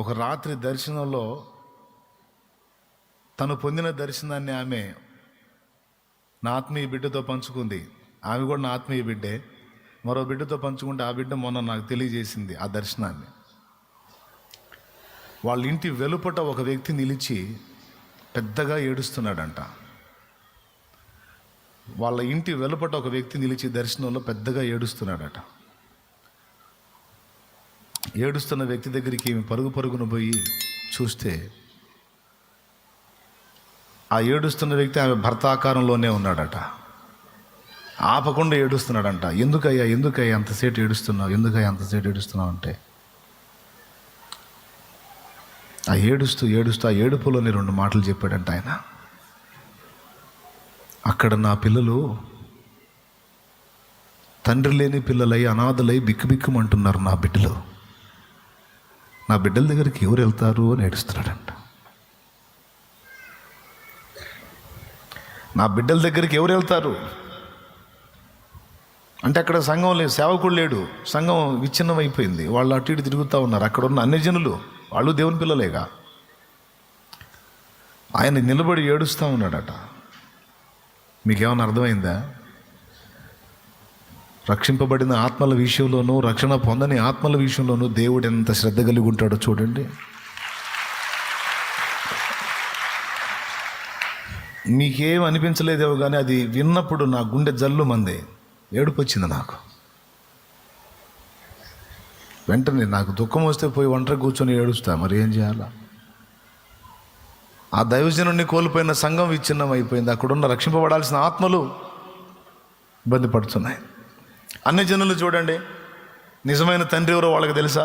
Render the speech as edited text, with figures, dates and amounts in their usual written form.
ఒక రాత్రి దర్శనంలో తను పొందిన దర్శనాన్ని ఆమె నా ఆత్మీయ బిడ్డతో పంచుకుంది. ఆమె కూడా నా ఆత్మీయ బిడ్డే. మరో బిడ్డతో పంచుకుంటే ఆ బిడ్డ మొన్న నాకు తెలియజేసింది ఆ దర్శనాన్ని. వాళ్ళ ఇంటి వెలుపట ఒక వ్యక్తి నిలిచి పెద్దగా ఏడుస్తున్నాడంట. వాళ్ళ ఇంటి వెలుపట ఒక వ్యక్తి నిలిచి దర్శనంలో పెద్దగా ఏడుస్తున్నాడట. ఏడుస్తున్న వ్యక్తి దగ్గరికి పరుగు పరుగున పోయి చూస్తే ఆ ఏడుస్తున్న వ్యక్తి ఆమె భర్త ఆకారంలోనే ఉన్నాడట. ఆపకుండా ఏడుస్తున్నాడంట. ఎందుకయ్యా అంతసేపు ఏడుస్తున్నావు అంటే ఆ ఏడుస్తూ ఆ ఏడుపులోని 2 మాటలు చెప్పాడంట ఆయన. అక్కడ నా పిల్లలు తండ్రి లేని పిల్లలై అనాథలై బిక్కుబిక్కుమంటున్నారు. నా బిడ్డల దగ్గరికి ఎవరు వెళ్తారు అని ఏడుస్తున్నాడంట. నా బిడ్డల దగ్గరికి ఎవరు వెళ్తారు అంటే అక్కడ సంఘం లేదు, సేవకుడు లేడు, సంఘం విచ్ఛిన్నం అయిపోయింది. వాళ్ళు అటు ఇటు తిరుగుతూ ఉన్నారు. అక్కడ ఉన్న అన్ని జనులు వాళ్ళు దేవుని పిల్లలేగా. ఆయన నిలబడి ఏడుస్తూ ఉన్నాడట. మీకేమైనా అర్థమైందా? రక్షింపబడిన ఆత్మల విషయంలోనూ రక్షణ పొందని ఆత్మల విషయంలోనూ దేవుడు ఎంత శ్రద్ధ కలిగి ఉంటాడో చూడండి. మీకేం అనిపించలేదేమో కానీ అది విన్నప్పుడు నా గుండె జల్లు మంది ఏడుపు వచ్చింది నాకు. వెంటనే నాకు దుఃఖం వస్తే పోయి ఒంటరి కూర్చొని ఏడుస్తా. మరి ఏం చేయాలా? ఆ దైవజనుడిని కోల్పోయిన సంఘం విచ్ఛిన్నం అయిపోయింది. అక్కడున్న రక్షింపబడాల్సిన ఆత్మలు ఇబ్బంది పడుతున్నాయి. అన్ని జనులు చూడండి, నిజమైన తండ్రి ఎవరో వాళ్ళకి తెలుసా?